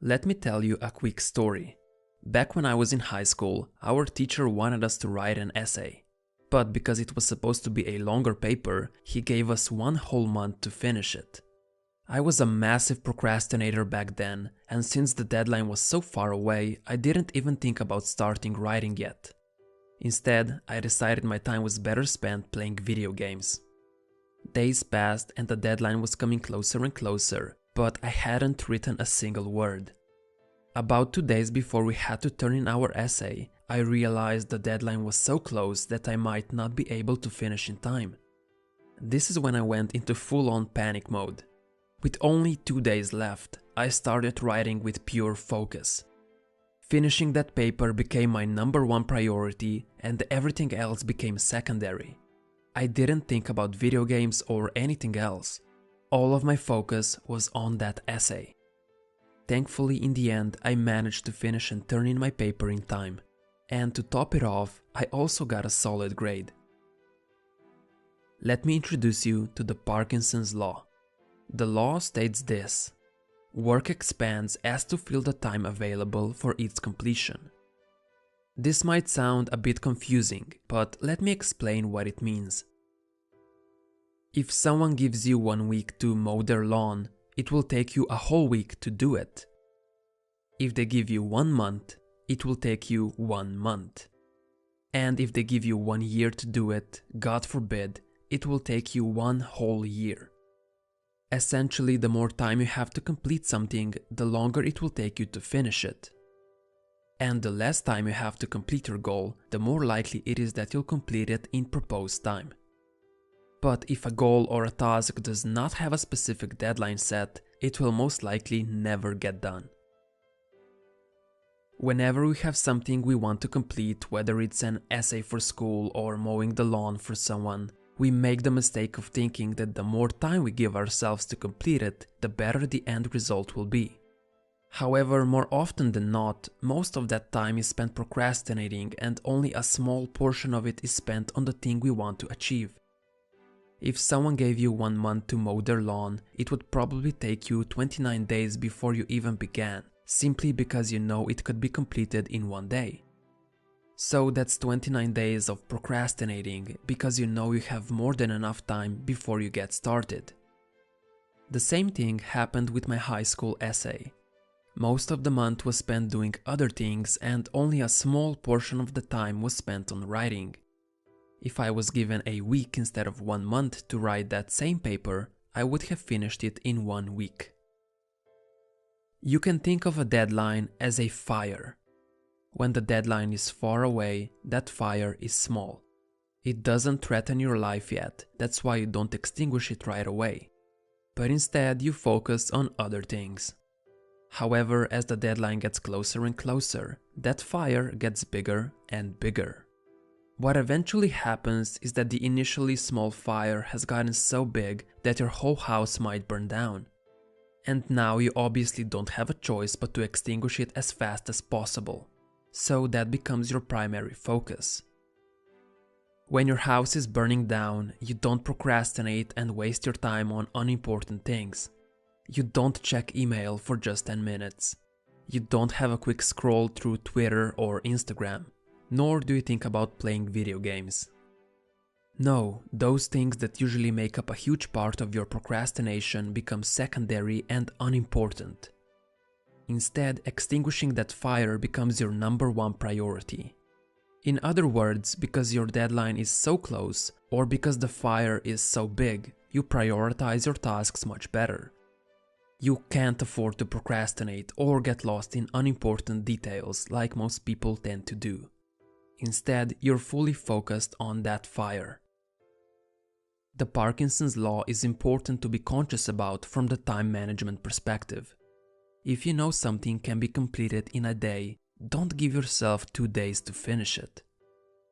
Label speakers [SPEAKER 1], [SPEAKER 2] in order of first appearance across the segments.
[SPEAKER 1] Let me tell you a quick story. Back when I was in high school, our teacher wanted us to write an essay. But because it was supposed to be a longer paper, he gave us 1 whole month to finish it. I was a massive procrastinator back then, and since the deadline was so far away, I didn't even think about starting writing yet. Instead, I decided my time was better spent playing video games. Days passed and the deadline was coming closer and closer, but I hadn't written a single word. About 2 days before we had to turn in our essay, I realized the deadline was so close that I might not be able to finish in time. This is when I went into full-on panic mode. With only 2 days left, I started writing with pure focus. Finishing that paper became my #1 priority and everything else became secondary. I didn't think about video games or anything else. All of my focus was on that essay. Thankfully, in the end, I managed to finish and turn in my paper in time. And to top it off, I also got a solid grade. Let me introduce you to the Parkinson's Law. The law states this: work expands as to fill the time available for its completion. This might sound a bit confusing, but let me explain what it means. If someone gives you 1 week to mow their lawn, it will take you a whole week to do it. If they give you 1 month, it will take you 1 month. And if they give you 1 year to do it, God forbid, it will take you 1 whole year. Essentially, the more time you have to complete something, the longer it will take you to finish it. And the less time you have to complete your goal, the more likely it is that you'll complete it in proposed time. But if a goal or a task does not have a specific deadline set, it will most likely never get done. Whenever we have something we want to complete, whether it's an essay for school or mowing the lawn for someone, we make the mistake of thinking that the more time we give ourselves to complete it, the better the end result will be. However, more often than not, most of that time is spent procrastinating and only a small portion of it is spent on the thing we want to achieve. If someone gave you 1 month to mow their lawn, it would probably take you 29 days before you even began, simply because you know it could be completed in 1 day. So that's 29 days of procrastinating because you know you have more than enough time before you get started. The same thing happened with my high school essay. Most of the month was spent doing other things and only a small portion of the time was spent on writing. If I was given a week instead of 1 month to write that same paper, I would have finished it in 1 week. You can think of a deadline as a fire. When the deadline is far away, that fire is small. It doesn't threaten your life yet, that's why you don't extinguish it right away. But instead you focus on other things. However, as the deadline gets closer and closer, that fire gets bigger and bigger. What eventually happens is that the initially small fire has gotten so big that your whole house might burn down. And now you obviously don't have a choice but to extinguish it as fast as possible. So that becomes your primary focus. When your house is burning down, you don't procrastinate and waste your time on unimportant things. You don't check email for just 10 minutes. You don't have a quick scroll through Twitter or Instagram. Nor do you think about playing video games. No, those things that usually make up a huge part of your procrastination become secondary and unimportant. Instead, extinguishing that fire becomes your #1 priority. In other words, because your deadline is so close, or because the fire is so big, you prioritize your tasks much better. You can't afford to procrastinate or get lost in unimportant details like most people tend to do. Instead, you're fully focused on that fire. The Parkinson's Law is important to be conscious about from the time management perspective. If you know something can be completed in a day, don't give yourself 2 days to finish it.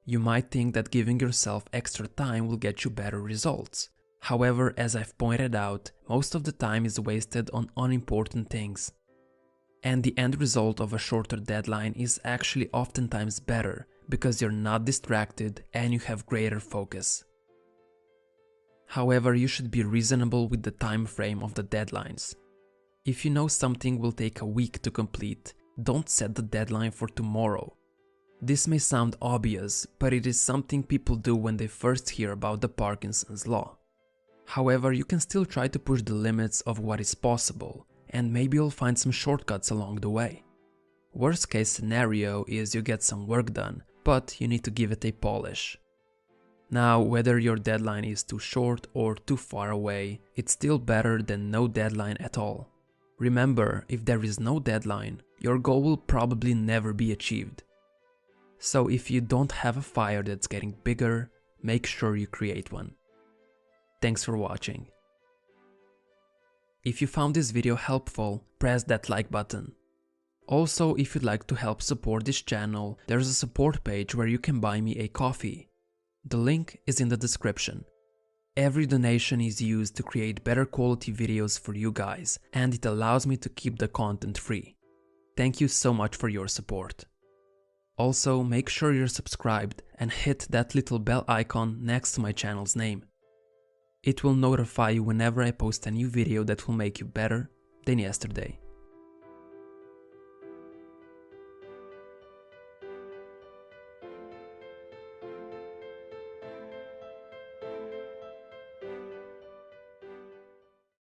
[SPEAKER 1] You might think that giving yourself extra time will get you better results. However, as I've pointed out, most of the time is wasted on unimportant things. And the end result of a shorter deadline is actually oftentimes better because you're not distracted and you have greater focus. However, you should be reasonable with the time frame of the deadlines. If you know something will take a week to complete, don't set the deadline for tomorrow. This may sound obvious, but it is something people do when they first hear about the Parkinson's law. However, you can still try to push the limits of what is possible, and maybe you'll find some shortcuts along the way. Worst case scenario is you get some work done, but you need to give it a polish. Now, whether your deadline is too short or too far away, it's still better than no deadline at all. Remember, if there is no deadline, your goal will probably never be achieved. So if you don't have a fire that's getting bigger, make sure you create one. Thanks for watching. If you found this video helpful, press that like button. Also, if you'd like to help support this channel, there's a support page where you can buy me a coffee. The link is in the description. Every donation is used to create better quality videos for you guys, and it allows me to keep the content free. Thank you so much for your support. Also, make sure you're subscribed and hit that little bell icon next to my channel's name. It will notify you whenever I post a new video that will make you better than yesterday.